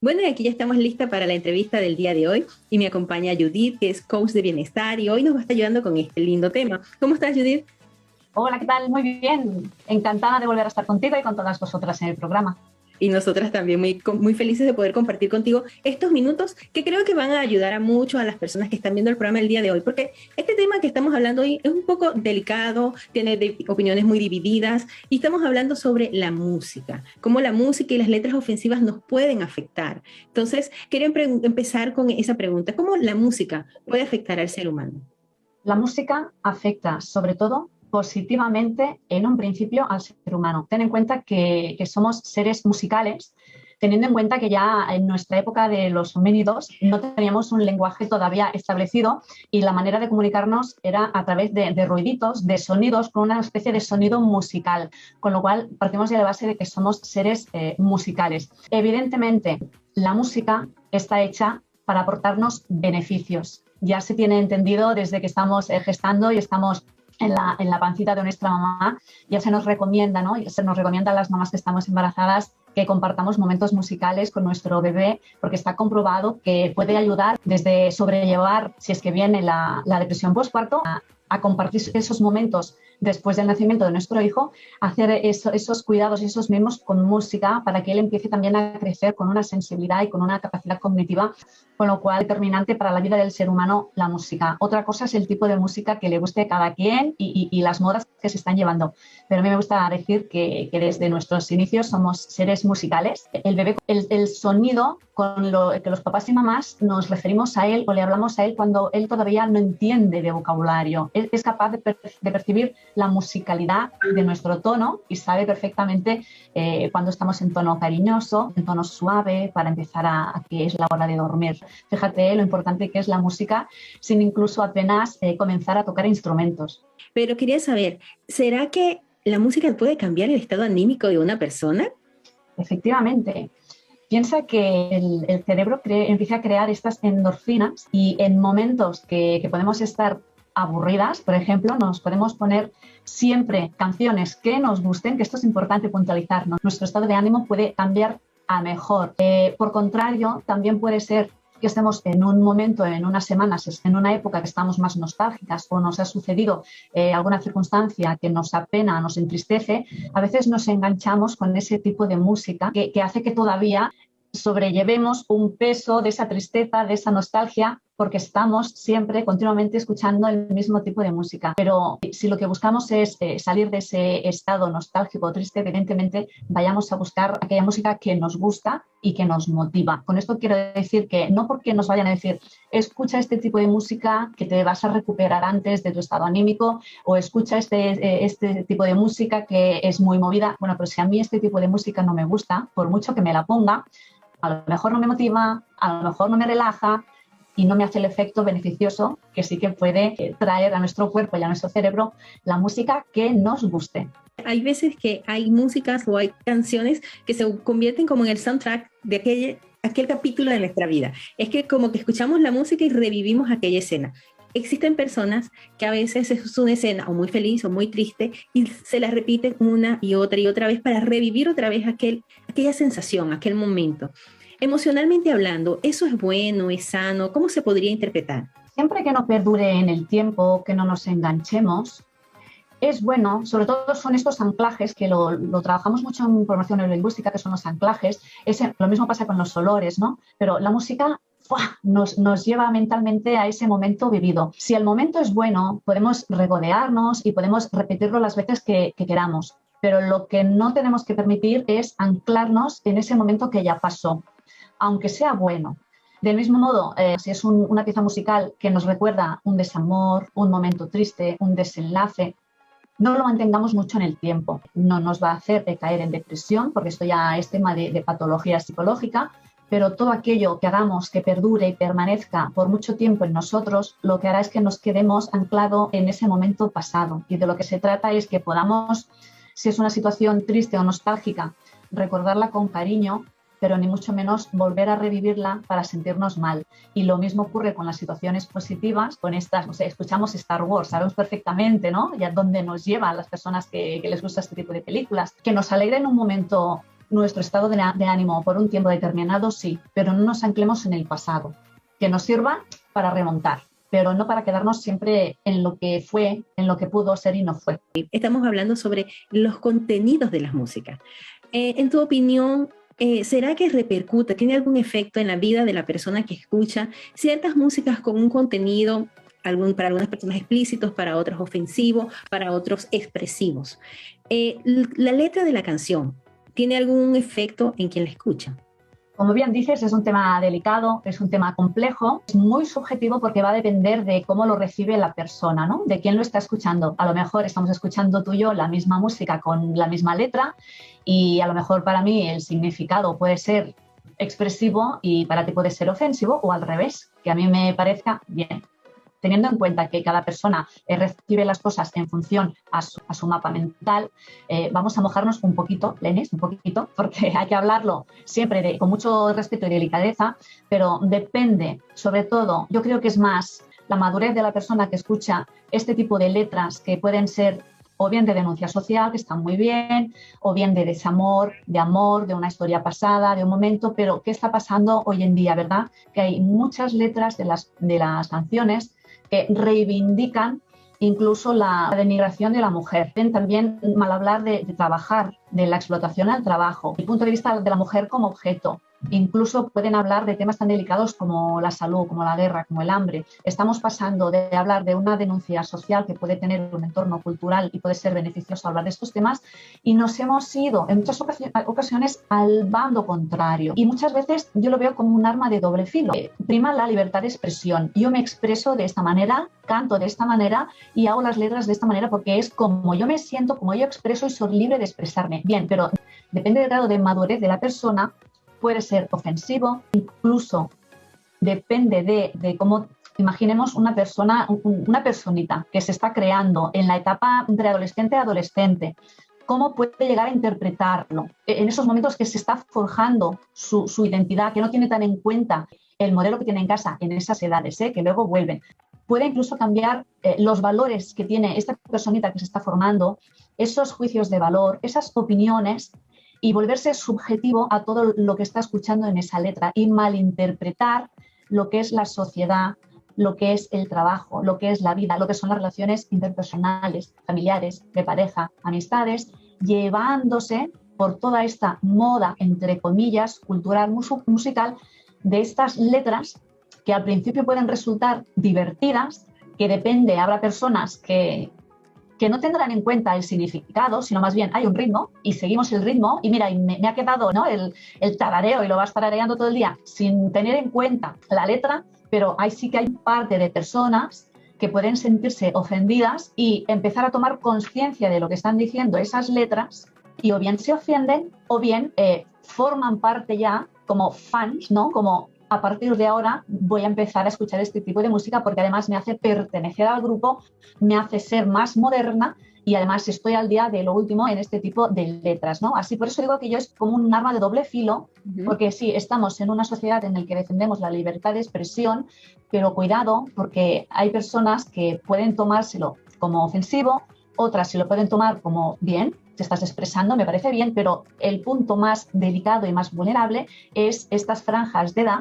Bueno, y aquí ya estamos listas para la entrevista del día de hoy y me acompaña Judith, que es coach de bienestar y hoy nos va a estar ayudando con este lindo tema. ¿Cómo estás, Judith? Hola, ¿qué tal? Muy bien. Encantada de volver a estar contigo y con todas vosotras en el programa. Y nosotras también muy felices de poder compartir contigo estos minutos que creo que van a ayudar a mucho a las personas que están viendo el programa el día de hoy, porque este tema que estamos hablando hoy es un poco delicado, tiene opiniones muy divididas y estamos hablando sobre la música, cómo la música y las letras ofensivas nos pueden afectar. Entonces, quería empezar con esa pregunta, ¿cómo la música puede afectar al ser humano? La música afecta sobre todo positivamente en un principio al ser humano. Ten en cuenta que somos seres musicales, teniendo en cuenta que ya en nuestra época de los homínidos no teníamos un lenguaje todavía establecido y la manera de comunicarnos era a través de ruiditos, de sonidos, con una especie de sonido musical, con lo cual partimos de la base de que somos seres musicales. Evidentemente, la música está hecha para aportarnos beneficios. Ya se tiene entendido desde que estamos gestando y estamos en la pancita de nuestra mamá, ya se nos recomienda, ¿no? Se nos recomienda a las mamás que estamos embarazadas que compartamos momentos musicales con nuestro bebé, porque está comprobado que puede ayudar desde sobrellevar, si es que viene la depresión postparto, a compartir esos momentos después del nacimiento de nuestro hijo, hacer esos cuidados y esos mimos con música para que él empiece también a crecer con una sensibilidad y con una capacidad cognitiva, con lo cual es determinante para la vida del ser humano la música. Otra cosa es el tipo de música que le guste a cada quien y las modas que se están llevando. Pero a mí me gusta decir que desde nuestros inicios somos seres musicales. El bebé, el sonido con lo que los papás y mamás nos referimos a él o le hablamos a él cuando él todavía no entiende de vocabulario. Él es capaz de percibir la musicalidad de nuestro tono y sabe perfectamente cuando estamos en tono cariñoso, en tono suave, para empezar a que es la hora de dormir. Fíjate lo importante que es la música sin incluso apenas comenzar a tocar instrumentos. Pero quería saber, ¿será que la música puede cambiar el estado anímico de una persona? Efectivamente. Piensa que el cerebro empieza a crear estas endorfinas y en momentos que podemos estar aburridas, por ejemplo, nos podemos poner siempre canciones que nos gusten, que esto es importante puntualizar, ¿no? Nuestro estado de ánimo puede cambiar a mejor. Por contrario, también puede ser que estemos en un momento, en unas semanas, en una época que estamos más nostálgicas o nos ha sucedido alguna circunstancia que nos apena, nos entristece, a veces nos enganchamos con ese tipo de música que hace que todavía sobrellevemos un peso de esa tristeza, de esa nostalgia, porque estamos siempre continuamente escuchando el mismo tipo de música. Pero si lo que buscamos es salir de ese estado nostálgico o triste, evidentemente vayamos a buscar aquella música que nos gusta y que nos motiva. Con esto quiero decir que no porque nos vayan a decir escucha este tipo de música que te vas a recuperar antes de tu estado anímico o escucha este tipo de música que es muy movida. Bueno, pero si a mí este tipo de música no me gusta, por mucho que me la ponga, a lo mejor no me motiva, a lo mejor no me relaja y no me hace el efecto beneficioso que sí que puede traer a nuestro cuerpo y a nuestro cerebro la música que nos guste. Hay veces que hay músicas o hay canciones que se convierten como en el soundtrack de aquel capítulo de nuestra vida. Es que como que escuchamos la música y revivimos aquella escena. Existen personas que a veces es una escena o muy feliz o muy triste y se la repiten una y otra vez para revivir otra vez aquella sensación, aquel momento. Emocionalmente hablando, ¿eso es bueno, es sano? ¿Cómo se podría interpretar? Siempre que no perdure en el tiempo, que no nos enganchemos, es bueno, sobre todo son estos anclajes que lo trabajamos mucho en formación neurolingüística, que son los anclajes. Lo mismo pasa con los olores, ¿no? Pero la música nos lleva mentalmente a ese momento vivido. Si el momento es bueno, podemos regodearnos y podemos repetirlo las veces que queramos. Pero lo que no tenemos que permitir es anclarnos en ese momento que ya pasó, aunque sea bueno. Del mismo modo, si es una pieza musical que nos recuerda un desamor, un momento triste, un desenlace, no lo mantengamos mucho en el tiempo. No nos va a hacer caer en depresión, porque esto ya es tema de patología psicológica, pero todo aquello que hagamos que perdure y permanezca por mucho tiempo en nosotros, lo que hará es que nos quedemos anclados en ese momento pasado. Y de lo que se trata es que podamos, si es una situación triste o nostálgica, recordarla con cariño, pero ni mucho menos volver a revivirla para sentirnos mal. Y lo mismo ocurre con las situaciones positivas, con estas, escuchamos Star Wars, sabemos perfectamente, ¿no? Ya dónde nos lleva a las personas que les gusta este tipo de películas, que nos alegren un momento nuestro estado de ánimo por un tiempo determinado, sí, pero no nos anclemos en el pasado, que nos sirva para remontar, pero no para quedarnos siempre en lo que fue, en lo que pudo ser y no fue. Estamos hablando sobre los contenidos de las músicas. En tu opinión, ¿será que repercute, tiene algún efecto en la vida de la persona que escucha ciertas músicas con un contenido, para algunas personas explícitos, para otros ofensivos, para otros expresivos? La letra de la canción, ¿tiene algún efecto en quien la escucha? Como bien dices, es un tema delicado, es un tema complejo, es muy subjetivo porque va a depender de cómo lo recibe la persona, ¿no? De quién lo está escuchando. A lo mejor estamos escuchando tú y yo la misma música con la misma letra y a lo mejor para mí el significado puede ser expresivo y para ti puede ser ofensivo o al revés, que a mí me parezca bien. Teniendo en cuenta que cada persona recibe las cosas en función a su mapa mental, vamos a mojarnos un poquito, Lenis, un poquito, porque hay que hablarlo siempre con mucho respeto y delicadeza, pero depende, sobre todo, yo creo que es más la madurez de la persona que escucha este tipo de letras que pueden ser o bien de denuncia social, que están muy bien, o bien de desamor, de amor, de una historia pasada, de un momento, pero ¿qué está pasando hoy en día, verdad? Que hay muchas letras de las canciones que reivindican incluso la denigración de la mujer. También mal hablar de trabajar, de la explotación al trabajo, el punto de vista de la mujer como objeto. Incluso pueden hablar de temas tan delicados como la salud, como la guerra, como el hambre. Estamos pasando de hablar de una denuncia social que puede tener un entorno cultural y puede ser beneficioso hablar de estos temas y nos hemos ido en muchas ocasiones al bando contrario. Y muchas veces yo lo veo como un arma de doble filo. Prima la libertad de expresión. Yo me expreso de esta manera, canto de esta manera y hago las letras de esta manera porque es como yo me siento, como yo expreso y soy libre de expresarme. Bien, pero depende del grado de madurez de la persona. Puede ser ofensivo, incluso depende de cómo, imaginemos una persona, una personita que se está creando en la etapa preadolescente a adolescente, cómo puede llegar a interpretarlo en esos momentos que se está forjando su identidad, que no tiene tan en cuenta el modelo que tiene en casa en esas edades, que luego vuelven. Puede incluso cambiar los valores que tiene esta personita que se está formando, esos juicios de valor, esas opiniones, y volverse subjetivo a todo lo que está escuchando en esa letra y malinterpretar lo que es la sociedad, lo que es el trabajo, lo que es la vida, lo que son las relaciones interpersonales, familiares, de pareja, amistades, llevándose por toda esta moda, entre comillas, cultural, musical, de estas letras que al principio pueden resultar divertidas, que depende, habrá personas que no tendrán en cuenta el significado, sino más bien hay un ritmo y seguimos el ritmo y mira, y me ha quedado, ¿no?, el tarareo y lo vas tarareando todo el día sin tener en cuenta la letra, pero ahí sí que hay parte de personas que pueden sentirse ofendidas y empezar a tomar conciencia de lo que están diciendo esas letras y o bien se ofenden o bien forman parte ya como fans, ¿no?, como a partir de ahora voy a empezar a escuchar este tipo de música porque además me hace pertenecer al grupo, me hace ser más moderna y además estoy al día de lo último en este tipo de letras, ¿no? Así, por eso digo que yo es como un arma de doble filo, porque sí, estamos en una sociedad en la que defendemos la libertad de expresión, pero cuidado, porque hay personas que pueden tomárselo como ofensivo, otras se lo pueden tomar como bien, te estás expresando, me parece bien, pero el punto más delicado y más vulnerable es estas franjas de edad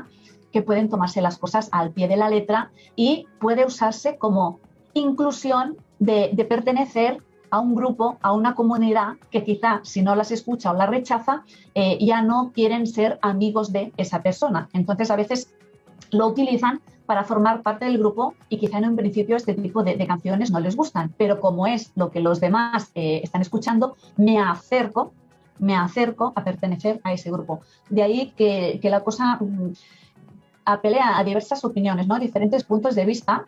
que pueden tomarse las cosas al pie de la letra y puede usarse como inclusión de pertenecer a un grupo, a una comunidad que quizá si no las escucha o las rechaza, ya no quieren ser amigos de esa persona. Entonces a veces lo utilizan para formar parte del grupo y quizá en un principio este tipo de canciones no les gustan, pero como es lo que los demás están escuchando, me acerco a pertenecer a ese grupo. De ahí que la cosa apelea a diversas opiniones, ¿no?, diferentes puntos de vista.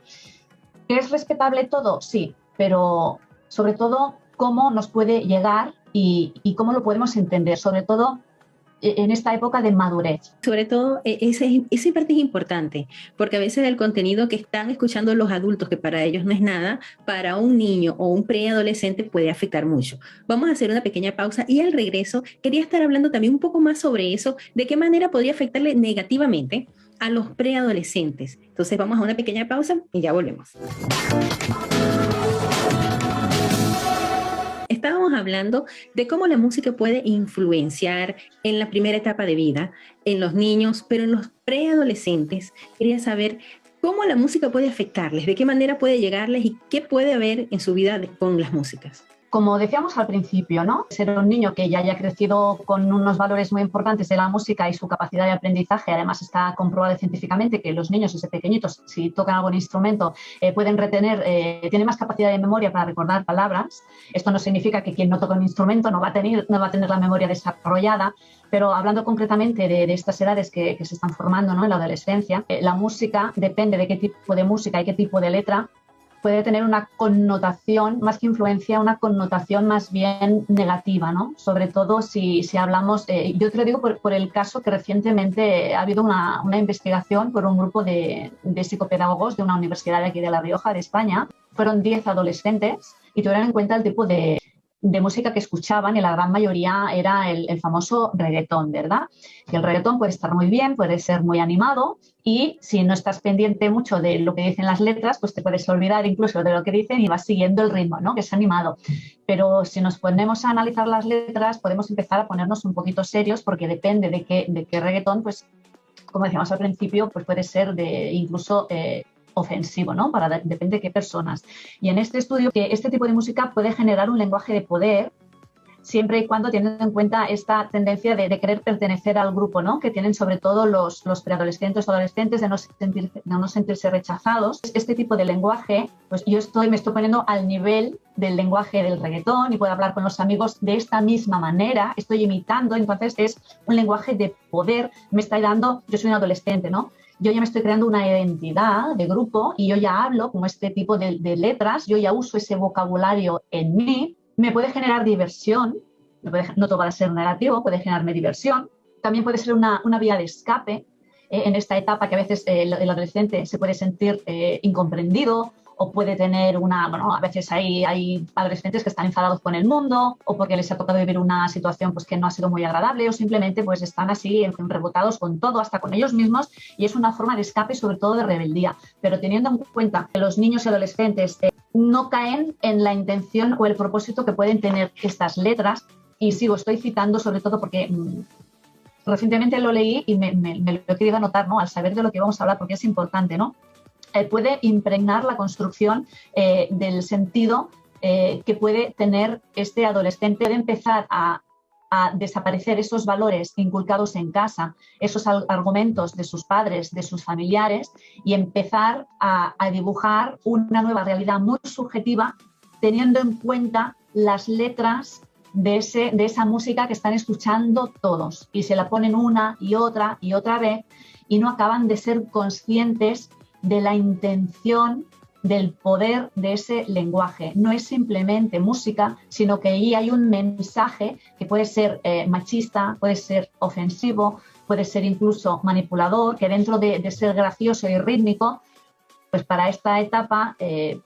¿Es respetable todo? Sí, pero sobre todo cómo nos puede llegar y cómo lo podemos entender, sobre todo en esta época de madurez. Sobre todo, esa parte es importante, porque a veces el contenido que están escuchando los adultos, que para ellos no es nada, para un niño o un preadolescente puede afectar mucho. Vamos a hacer una pequeña pausa y al regreso quería estar hablando también un poco más sobre eso, de qué manera podría afectarle negativamente a los preadolescentes. Entonces vamos a una pequeña pausa y ya volvemos. Estábamos hablando de cómo la música puede influenciar en la primera etapa de vida, en los niños, pero en los preadolescentes. Quería saber cómo la música puede afectarles, de qué manera puede llegarles y qué puede haber en su vida con las músicas. Como decíamos al principio, ¿no? Ser un niño que ya haya crecido con unos valores muy importantes de la música y su capacidad de aprendizaje, además está comprobado científicamente que los niños desde pequeñitos, si tocan algún instrumento, pueden retener, tienen más capacidad de memoria para recordar palabras. Esto no significa que quien no toca un instrumento no va a tener la memoria desarrollada, pero hablando concretamente de estas edades que se están formando, ¿no? En la adolescencia, la música depende de qué tipo de música y qué tipo de letra, puede tener una connotación, más que influencia, una connotación más bien negativa, ¿no? Sobre todo si hablamos, yo te lo digo por el caso que recientemente ha habido una investigación por un grupo de psicopedagogos de una universidad de aquí de La Rioja, de España. Fueron 10 adolescentes y tuvieron en cuenta el tipo de música que escuchaban, y la gran mayoría era el famoso reggaetón, ¿verdad? Y el reggaetón puede estar muy bien, puede ser muy animado, y si no estás pendiente mucho de lo que dicen las letras, pues te puedes olvidar incluso de lo que dicen y vas siguiendo el ritmo, ¿no? Que es animado. Pero si nos ponemos a analizar las letras, podemos empezar a ponernos un poquito serios, porque depende de qué reggaetón, pues como decíamos al principio, pues puede ser incluso ofensivo, ¿no? Depende de qué personas. Y en este estudio, que este tipo de música puede generar un lenguaje de poder, siempre y cuando teniendo en cuenta esta tendencia de querer pertenecer al grupo, ¿no? Que tienen sobre todo los preadolescentes o adolescentes, de no sentirse rechazados. Este tipo de lenguaje, pues yo me estoy poniendo al nivel del lenguaje del reggaetón y puedo hablar con los amigos de esta misma manera, estoy imitando, entonces es un lenguaje de poder, me está dando, yo soy un adolescente, ¿no? Yo ya me estoy creando una identidad de grupo y yo ya hablo con este tipo de letras, yo ya uso ese vocabulario en mí, me puede generar diversión, no todo va a ser negativo, puede generarme diversión, también puede ser una vía de escape en esta etapa que a veces el adolescente se puede sentir incomprendido, o puede tener a veces hay adolescentes que están enfadados con el mundo, o porque les ha tocado vivir una situación pues, que no ha sido muy agradable, o simplemente pues están así rebotados con todo, hasta con ellos mismos, y es una forma de escape y sobre todo de rebeldía. Pero teniendo en cuenta que los niños y adolescentes no caen en la intención o el propósito que pueden tener estas letras, y estoy citando sobre todo porque recientemente lo leí y me lo he querido anotar, ¿no? Al saber de lo que vamos a hablar, porque es importante, ¿no? Puede impregnar la construcción del sentido que puede tener este adolescente, de empezar a desaparecer esos valores inculcados en casa, esos argumentos de sus padres, de sus familiares, y empezar a dibujar una nueva realidad muy subjetiva, teniendo en cuenta las letras de esa música que están escuchando todos, y se la ponen una y otra vez, y no acaban de ser conscientes de la intención, del poder de ese lenguaje. No es simplemente música, sino que ahí hay un mensaje que puede ser machista, puede ser ofensivo, puede ser incluso manipulador, que dentro de ser gracioso y rítmico, pues para esta etapa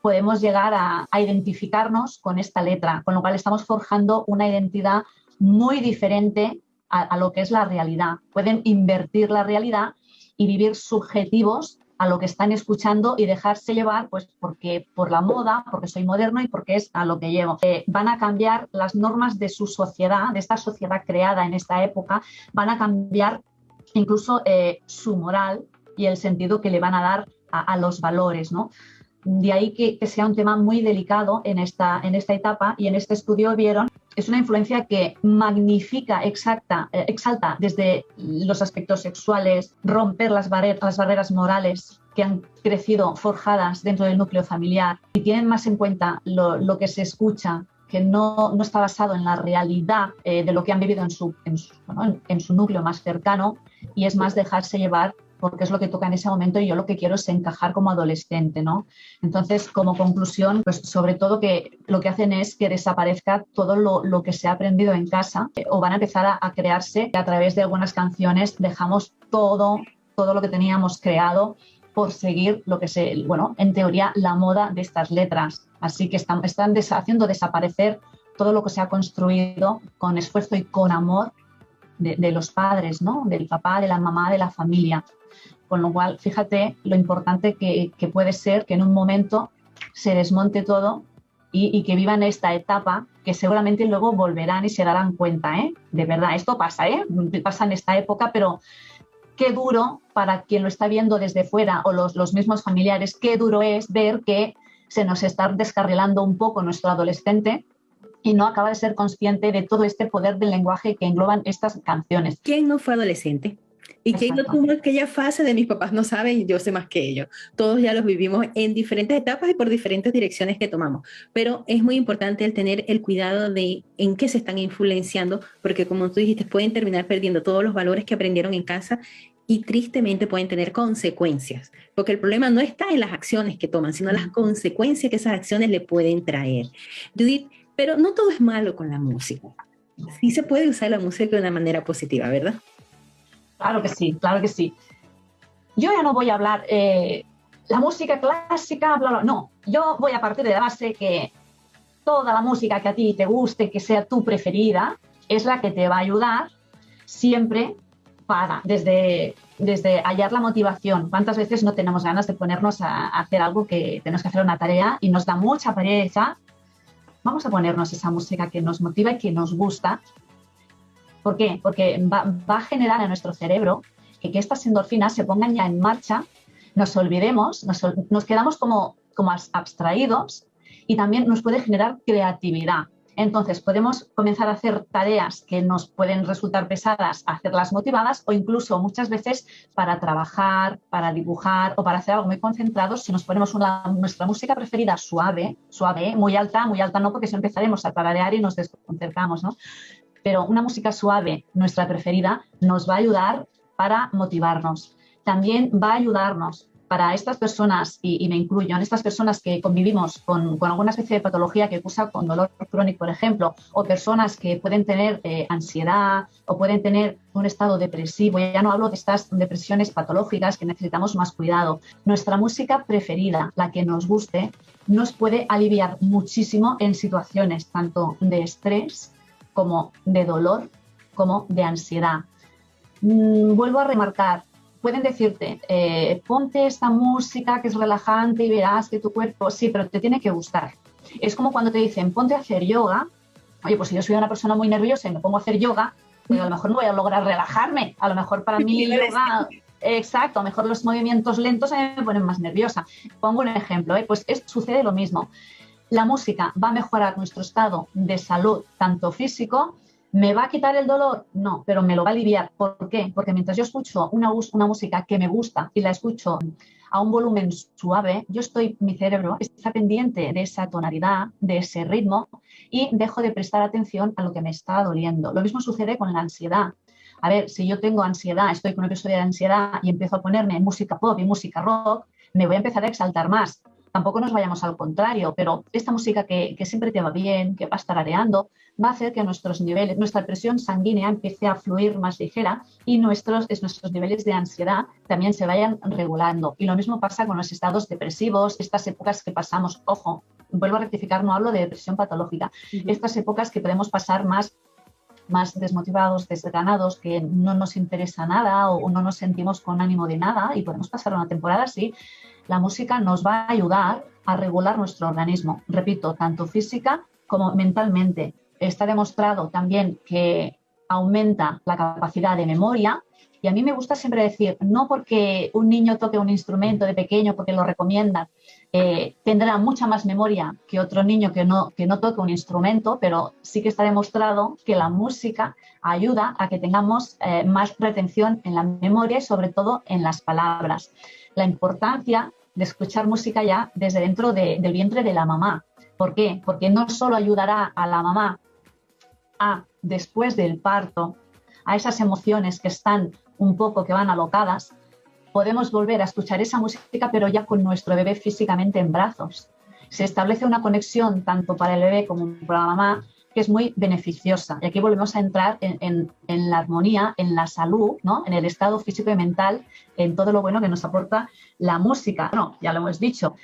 podemos llegar a identificarnos con esta letra, con lo cual estamos forjando una identidad muy diferente a lo que es la realidad. Pueden invertir la realidad y vivir subjetivos a lo que están escuchando y dejarse llevar pues por la moda, porque soy moderno y porque es a lo que llevo. Van a cambiar las normas de su sociedad, de esta sociedad creada en esta época, van a cambiar incluso su moral y el sentido que le van a dar a los valores, ¿no? De ahí que sea un tema muy delicado en esta etapa, y en este estudio vieron, es una influencia que magnifica, exalta desde los aspectos sexuales, romper las barreras morales que han crecido forjadas dentro del núcleo familiar, y tienen más en cuenta lo que se escucha, que no está basado en la realidad de lo que han vivido en su núcleo más cercano, y es más dejarse llevar porque es lo que toca en ese momento, y yo lo que quiero es encajar como adolescente, ¿no? Entonces, como conclusión, pues sobre todo que lo que hacen es que desaparezca todo lo que se ha aprendido en casa, o van a empezar a crearse a través de algunas canciones. Dejamos todo lo que teníamos creado por seguir lo que en teoría, la moda de estas letras. Así que están haciendo desaparecer todo lo que se ha construido con esfuerzo y con amor de los padres, ¿no? Del papá, de la mamá, de la familia. Con lo cual, fíjate lo importante que puede ser que en un momento se desmonte todo y que vivan esta etapa que seguramente luego volverán y se darán cuenta, ¿eh? De verdad, esto pasa, ¿eh? Pasa en esta época, pero qué duro para quien lo está viendo desde fuera o los mismos familiares, qué duro es ver que se nos está descarrilando un poco nuestro adolescente y no acaba de ser consciente de todo este poder del lenguaje que engloban estas canciones. ¿Quién no fue adolescente? ¿Y quién no tuvo aquella fase de mis papás no saben y yo sé más que ellos? Todos ya los vivimos en diferentes etapas y por diferentes direcciones que tomamos. Pero es muy importante el tener el cuidado de en qué se están influenciando, porque como tú dijiste, pueden terminar perdiendo todos los valores que aprendieron en casa y tristemente pueden tener consecuencias, porque el problema no está en las acciones que toman, sino las consecuencias que esas acciones le pueden traer. Judith, pero no todo es malo con la música. Sí se puede usar la música de una manera positiva, ¿verdad? Claro que sí, claro que sí. Yo ya no voy a hablar la música clásica, bla, bla, no. Yo voy a partir de la base que toda la música que a ti te guste, que sea tu preferida, es la que te va a ayudar siempre para, desde hallar la motivación. ¿Cuántas veces no tenemos ganas de ponernos a hacer algo que tenemos que hacer una tarea y nos da mucha pereza? Vamos a ponernos esa música que nos motiva y que nos gusta. ¿Por qué? Porque va a generar en nuestro cerebro que estas endorfinas se pongan ya en marcha, nos olvidemos, nos quedamos como abstraídos y también nos puede generar creatividad. Entonces podemos comenzar a hacer tareas que nos pueden resultar pesadas, hacerlas motivadas o incluso muchas veces para trabajar, para dibujar o para hacer algo muy concentrado, si nos ponemos nuestra música preferida suave, muy alta no porque si empezaremos a tararear y nos desconcertamos, ¿no? Pero una música suave, nuestra preferida, nos va a ayudar para motivarnos. También va a ayudarnos para estas personas, y me incluyo, en estas personas que convivimos con alguna especie de patología que cursa con dolor crónico, por ejemplo, o personas que pueden tener ansiedad o pueden tener un estado depresivo. Ya no hablo de estas depresiones patológicas que necesitamos más cuidado. Nuestra música preferida, la que nos guste, nos puede aliviar muchísimo en situaciones tanto de estrés como de dolor, como de ansiedad. Vuelvo a remarcar, pueden decirte, ponte esta música que es relajante y verás que tu cuerpo, sí, pero te tiene que gustar. Es como cuando te dicen, ponte a hacer yoga. Oye, pues si yo soy una persona muy nerviosa y me pongo a hacer yoga, pues a lo mejor no voy a lograr relajarme. A lo mejor para mí yoga... Exacto, a lo mejor los movimientos lentos me ponen más nerviosa. Pongo un ejemplo, pues sucede lo mismo. La música va a mejorar nuestro estado de salud, tanto físico. ¿Me va a quitar el dolor? No, pero me lo va a aliviar. ¿Por qué? Porque mientras yo escucho una música que me gusta y la escucho a un volumen suave, mi cerebro está pendiente de esa tonalidad, de ese ritmo y dejo de prestar atención a lo que me está doliendo. Lo mismo sucede con la ansiedad. A ver, si yo tengo ansiedad, estoy con un episodio de ansiedad y empiezo a ponerme música pop y música rock, me voy a empezar a exaltar más. Tampoco nos vayamos al contrario, pero esta música que siempre te va bien, que va a estar areando, va a hacer que nuestros niveles, nuestra presión sanguínea empiece a fluir más ligera y nuestros niveles de ansiedad también se vayan regulando. Y lo mismo pasa con los estados depresivos, estas épocas que pasamos, ojo, vuelvo a rectificar, no hablo de depresión patológica, estas épocas que podemos pasar más desmotivados, desganados, que no nos interesa nada o no nos sentimos con ánimo de nada y podemos pasar una temporada así. La música nos va a ayudar a regular nuestro organismo, repito, tanto física como mentalmente. Está demostrado también que aumenta la capacidad de memoria y a mí me gusta siempre decir, no porque un niño toque un instrumento de pequeño, porque lo recomiendan, tendrá mucha más memoria que otro niño que no toque un instrumento, pero sí que está demostrado que la música ayuda a que tengamos más retención en la memoria y sobre todo en las palabras. La importancia de escuchar música ya desde dentro del vientre de la mamá. ¿Por qué? Porque no solo ayudará a la mamá después del parto, a esas emociones que están un poco, que van alocadas, podemos volver a escuchar esa música, pero ya con nuestro bebé físicamente en brazos. Se establece una conexión tanto para el bebé como para la mamá que es muy beneficiosa. Y aquí volvemos a entrar en la armonía, en la salud, ¿no? En el estado físico y mental, en todo lo bueno que nos aporta la música. Bueno, ya lo hemos dicho,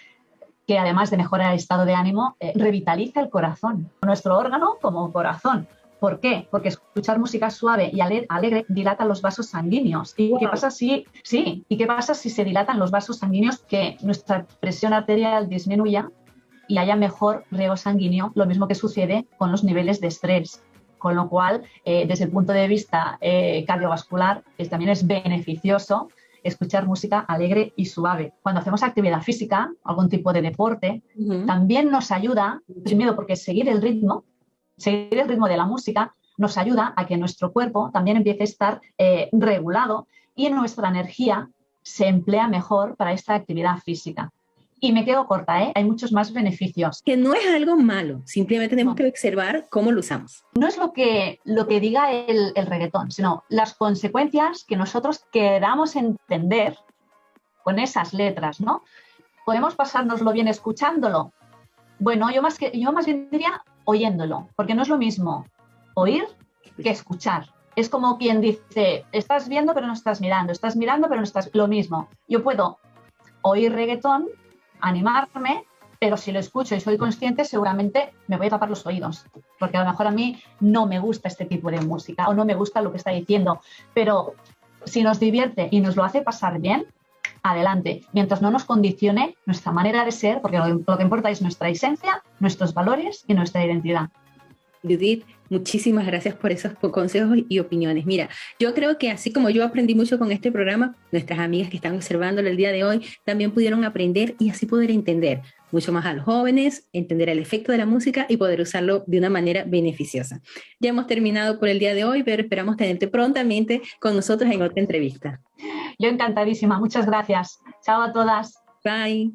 que además de mejorar el estado de ánimo, revitaliza el corazón, nuestro órgano como corazón. ¿Por qué? Porque escuchar música suave y alegre dilata los vasos sanguíneos. ¿Y qué pasa si se dilatan los vasos sanguíneos? Que nuestra presión arterial disminuya y haya mejor riego sanguíneo, lo mismo que sucede con los niveles de estrés. Con lo cual, desde el punto de vista cardiovascular, también es beneficioso escuchar música alegre y suave. Cuando hacemos actividad física, algún tipo de deporte, también nos ayuda, primero porque seguir el ritmo de la música nos ayuda a que nuestro cuerpo también empiece a estar regulado y nuestra energía se emplea mejor para esta actividad física. Y me quedo corta, hay muchos más beneficios. Que no es algo malo, simplemente tenemos que observar cómo lo usamos. No es lo que diga el reggaetón, sino las consecuencias que nosotros queramos entender con esas letras, ¿no? ¿Podemos pasárnoslo bien escuchándolo? Bueno, yo más bien diría oyéndolo, porque no es lo mismo oír que escuchar. Es como quien dice, estás viendo pero no estás mirando, estás mirando pero no estás... Lo mismo, yo puedo oír reggaetón, animarme, pero si lo escucho y soy consciente, seguramente me voy a tapar los oídos, porque a lo mejor a mí no me gusta este tipo de música o no me gusta lo que está diciendo, pero si nos divierte y nos lo hace pasar bien, adelante, mientras no nos condicione nuestra manera de ser, porque lo que importa es nuestra esencia, nuestros valores y nuestra identidad. Judith, muchísimas gracias por esos consejos y opiniones. Mira, yo creo que así como yo aprendí mucho con este programa, nuestras amigas que están observándolo el día de hoy también pudieron aprender y así poder entender mucho más a los jóvenes, entender el efecto de la música y poder usarlo de una manera beneficiosa. Ya hemos terminado por el día de hoy, pero esperamos tenerte prontamente con nosotros en otra entrevista. Yo encantadísima, muchas gracias. Chao a todas. Bye.